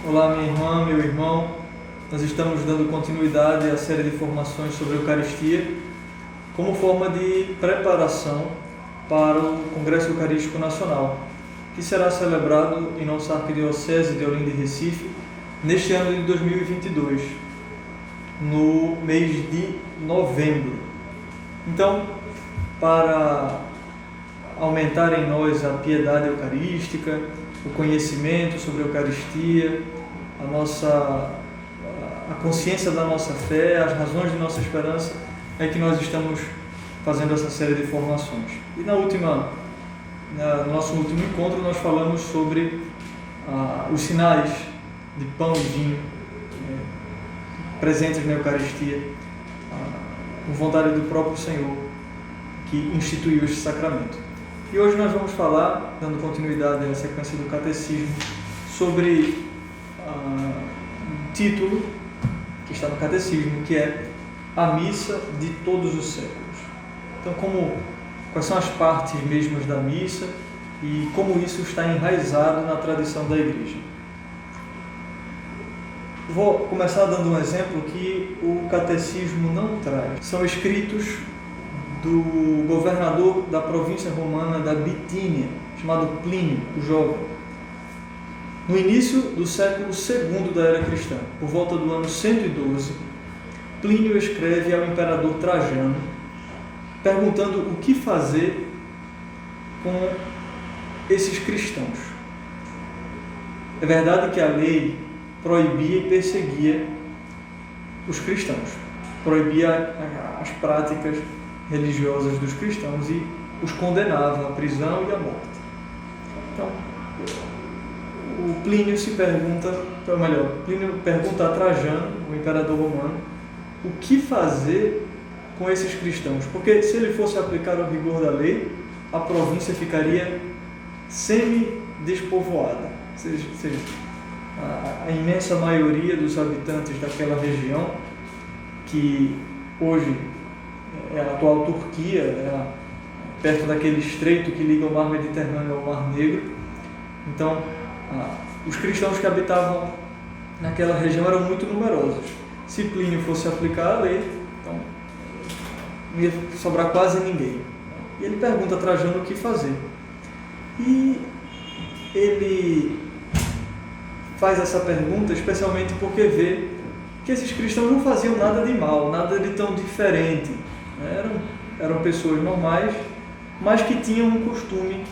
Olá, minha irmã, meu irmão. Nós estamos dando continuidade à série de formações sobre a Eucaristia como forma de preparação para o Congresso Eucarístico Nacional, que será celebrado em nossa Arquidiocese de Olinda e Recife neste ano de 2022, no mês de novembro. Então, para aumentar em nós a piedade eucarística, o conhecimento sobre a Eucaristia, a consciência da nossa fé, as razões de nossa esperança, é que nós estamos fazendo essa série de formações. E no nosso último encontro nós falamos sobre os sinais de pão e vinho presentes na Eucaristia, por vontade do próprio Senhor, que instituiu este sacramento. E hoje nós vamos falar, dando continuidade à sequência do Catecismo, sobre um título que está no Catecismo, que é a Missa de Todos os Séculos. Então, quais são as partes mesmas da missa e como isso está enraizado na tradição da Igreja. Vou começar dando um exemplo que o Catecismo não traz. São escritos do governador da província romana da Bitínia, chamado Plínio, o Jovem. No início do século II da era cristã, por volta do ano 112, Plínio escreve ao imperador Trajano, perguntando o que fazer com esses cristãos. É verdade que a lei proibia e perseguia os cristãos, proibia as práticas religiosas dos cristãos e os condenava à prisão e à morte. Então, Plínio pergunta a Trajano, o imperador romano, o que fazer com esses cristãos, porque se ele fosse aplicar o rigor da lei, a província ficaria semi-despovoada, ou seja, a imensa maioria dos habitantes daquela região, que hoje é a atual Turquia, perto daquele estreito que liga o mar Mediterrâneo ao Mar Negro. Então, os cristãos que habitavam naquela região eram muito numerosos. Se Plínio fosse aplicar a lei, então não ia sobrar quase ninguém. E ele pergunta a Trajano o que fazer. E ele faz essa pergunta especialmente porque vê que esses cristãos não faziam nada de mal, nada de tão diferente. Eram pessoas normais, mas que tinham um costume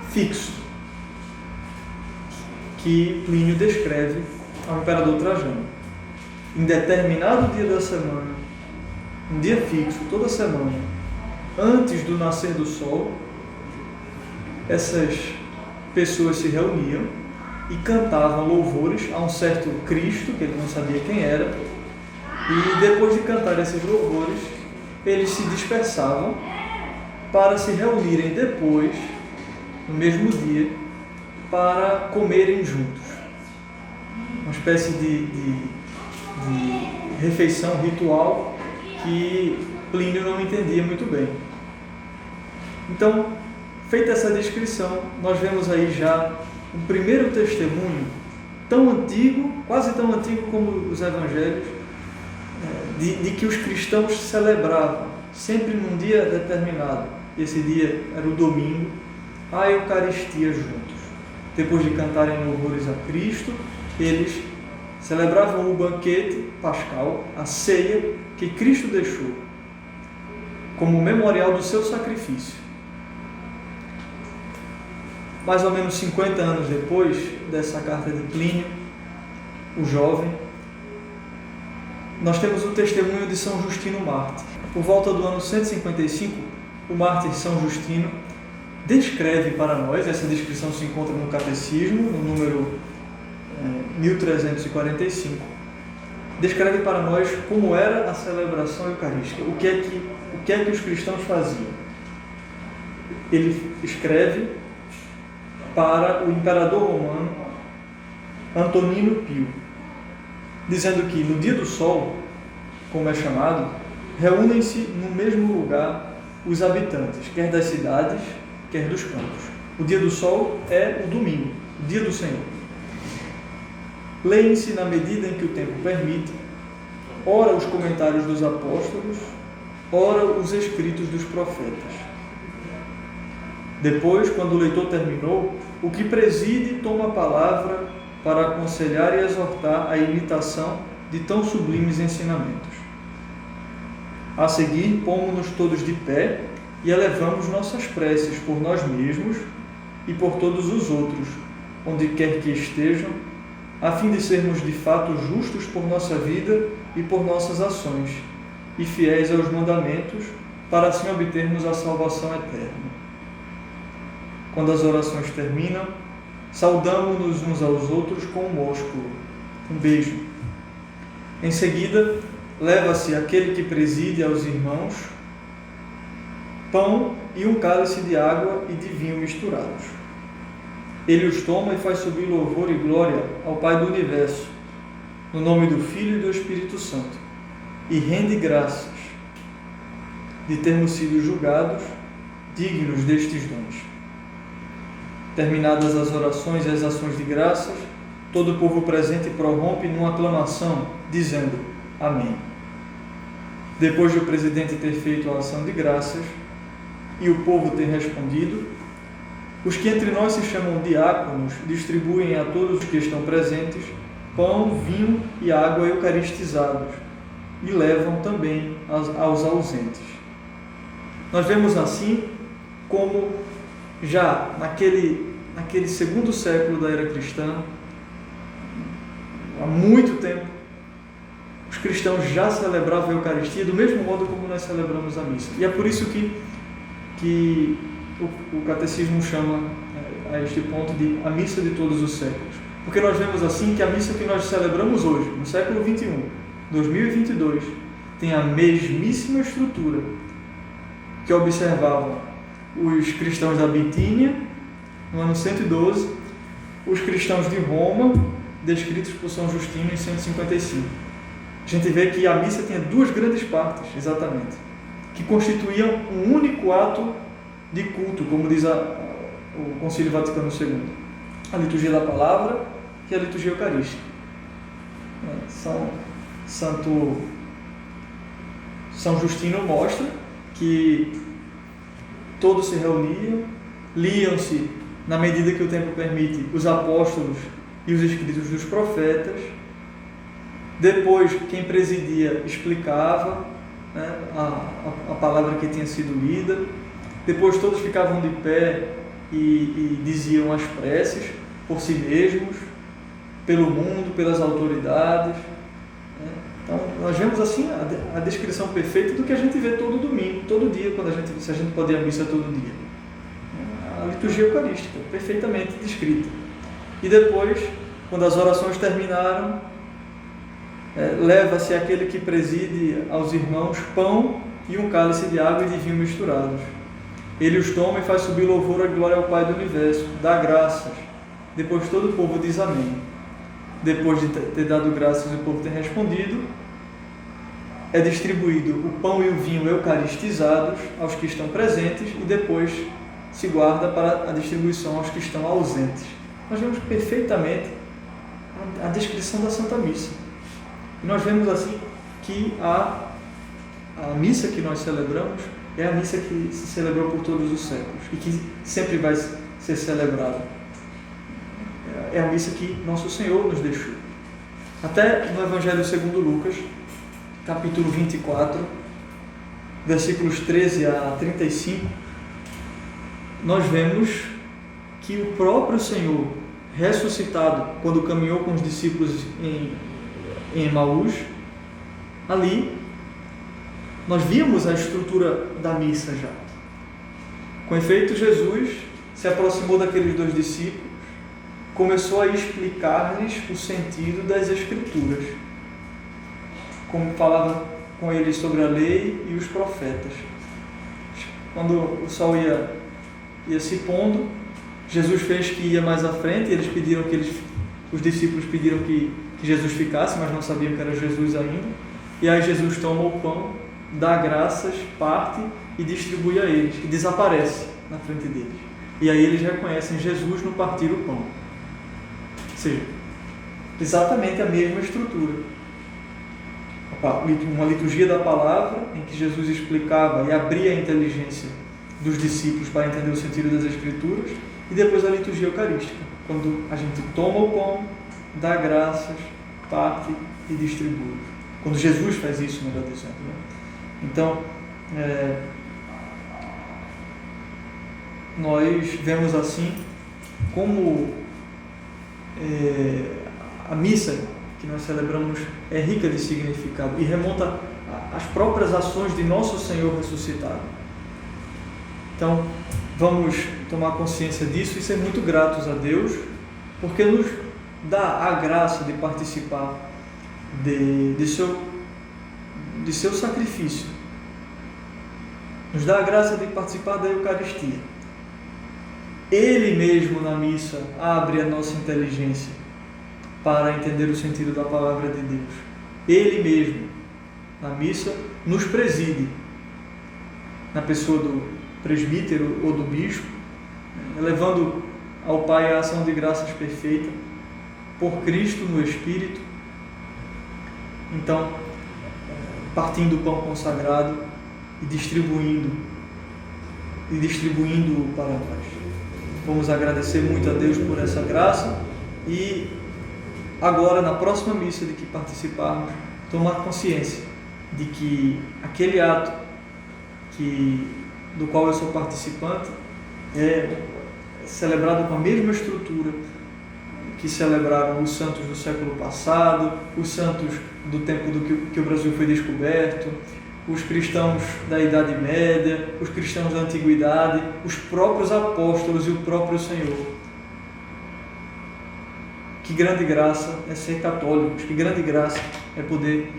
fixo, que Plínio descreve ao imperador Trajano. Em determinado dia da semana, um dia fixo, toda semana, antes do nascer do sol, essas pessoas se reuniam e cantavam louvores a um certo Cristo, que ele não sabia quem era, e depois de cantar esses louvores, eles se dispersavam para se reunirem depois, no mesmo dia, para comerem juntos. Uma espécie de refeição ritual que Plínio não entendia muito bem. Então, feita essa descrição, nós vemos aí já um primeiro testemunho tão antigo, quase tão antigo como os evangelhos, de que os cristãos celebravam, sempre num dia determinado. Esse dia era o domingo, a Eucaristia juntos. Depois de cantarem louvores a Cristo, eles celebravam o banquete pascal, a ceia que Cristo deixou, como memorial do seu sacrifício. Mais ou menos 50 anos depois dessa carta de Plínio, o Jovem, nós temos o testemunho de São Justino Mártir. Por volta do ano 155, o mártir São Justino descreve para nós, essa descrição se encontra no Catecismo, no número 1345, descreve para nós como era a celebração eucarística, o que é que os cristãos faziam. Ele escreve para o imperador romano Antonino Pio, dizendo que no dia do sol, como é chamado, reúnem-se no mesmo lugar os habitantes, quer das cidades, quer dos campos. O dia do sol é o domingo, o dia do Senhor. Leem-se na medida em que o tempo permite, ora os comentários dos apóstolos, ora os escritos dos profetas. Depois, quando o leitor terminou, o que preside toma a palavra para aconselhar e exortar a imitação de tão sublimes ensinamentos. A seguir, pomos-nos todos de pé e elevamos nossas preces por nós mesmos e por todos os outros, onde quer que estejam, a fim de sermos de fato justos por nossa vida e por nossas ações, e fiéis aos mandamentos, para assim obtermos a salvação eterna. Quando as orações terminam, saudamo-nos uns aos outros com um ósculo, um beijo. Em seguida, leva-se aquele que preside aos irmãos pão e um cálice de água e de vinho misturados. Ele os toma e faz subir louvor e glória ao Pai do Universo, no nome do Filho e do Espírito Santo, e rende graças de termos sido julgados dignos destes dons. Terminadas as orações e as ações de graças, todo o povo presente prorrompe numa aclamação, dizendo Amém. Depois de o presidente ter feito a ação de graças e o povo ter respondido, os que entre nós se chamam diáconos distribuem a todos os que estão presentes pão, vinho e água eucaristizados e levam também aos ausentes. Nós vemos assim como já naquele segundo século da era cristã, há muito tempo, os cristãos já celebravam a Eucaristia do mesmo modo como nós celebramos a missa. E é por isso que o catecismo chama a este ponto de a missa de todos os séculos. Porque nós vemos assim que a missa que nós celebramos hoje, no século XXI, 2022, tem a mesmíssima estrutura que observavam os cristãos da Bitínia, no ano 112, os cristãos de Roma, descritos por São Justino em 155. A gente vê que a missa tinha duas grandes partes, exatamente, que constituíam um único ato de culto, como diz o Concílio Vaticano II. A liturgia da palavra e a liturgia eucarística. São Justino mostra que todos se reuniam, liam-se, na medida que o tempo permite, os apóstolos e os escritos dos profetas. Depois, quem presidia explicava, né, a palavra que tinha sido lida. Depois, todos ficavam de pé e diziam as preces por si mesmos, pelo mundo, pelas autoridades. Né? Então, nós vemos assim a descrição perfeita do que a gente vê todo domingo, todo dia, se a gente pode ir à missa todo dia. A liturgia eucarística, perfeitamente descrita. E depois, quando as orações terminaram, leva-se aquele que preside aos irmãos pão e um cálice de água e de vinho misturados. Ele os toma e faz subir louvor e glória ao Pai do Universo, dá graças. Depois todo o povo diz amém. Depois de ter dado graças e o povo ter respondido, é distribuído o pão e o vinho eucaristizados aos que estão presentes e depois se guarda para a distribuição aos que estão ausentes. Nós vemos perfeitamente a descrição da Santa Missa. E nós vemos assim que a missa que nós celebramos é a missa que se celebrou por todos os séculos e que sempre vai ser celebrada. É a missa que Nosso Senhor nos deixou. Até no Evangelho segundo Lucas, capítulo 24, versículos 13 a 35, nós vemos que o próprio Senhor, ressuscitado, quando caminhou com os discípulos em Emaús, ali nós víamos a estrutura da missa já. Com efeito, Jesus se aproximou daqueles dois discípulos, começou a explicar-lhes o sentido das Escrituras, como falava com eles sobre a lei e os profetas. Quando o sol ia se pondo, Jesus fez que ia mais à frente, e os discípulos pediram que Jesus ficasse, mas não sabiam que era Jesus ainda. E aí Jesus toma o pão, dá graças, parte e distribui a eles, e desaparece na frente deles. E aí eles reconhecem Jesus no partir o pão. Ou seja, exatamente a mesma estrutura. Uma liturgia da palavra, em que Jesus explicava e abria a inteligência dos discípulos para entender o sentido das Escrituras, e depois a liturgia eucarística, quando a gente toma o pão, dá graças, parte e distribui. Quando Jesus faz isso, melhor dizendo. Né? Então, nós vemos assim como a missa que nós celebramos é rica de significado e remonta às próprias ações de nosso Senhor ressuscitado. Então, vamos tomar consciência disso e ser muito gratos a Deus, porque nos dá a graça de participar de seu sacrifício. Nos dá a graça de participar da Eucaristia. Ele mesmo na missa abre a nossa inteligência para entender o sentido da palavra de Deus. Ele mesmo na missa nos preside, na pessoa do presbítero ou do bispo, levando ao Pai a ação de graças perfeita por Cristo no Espírito. Então, partindo o pão consagrado e distribuindo-o para nós. Vamos agradecer muito a Deus por essa graça e agora, na próxima missa de que participarmos, tomar consciência de que aquele ato do qual eu sou participante é celebrado com a mesma estrutura que celebraram os santos do século passado, os santos do tempo que o Brasil foi descoberto, os cristãos da Idade Média, os cristãos da Antiguidade, os próprios apóstolos e o próprio Senhor. Que grande graça é ser católicos, que grande graça é poder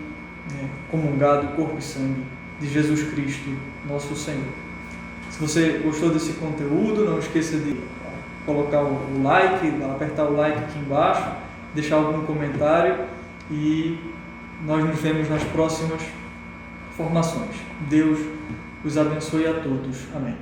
comungar do corpo e sangue de Jesus Cristo, nosso Senhor. Se você gostou desse conteúdo, não esqueça de colocar o like, apertar o like aqui embaixo, deixar algum comentário e nós nos vemos nas próximas formações. Deus os abençoe a todos. Amém.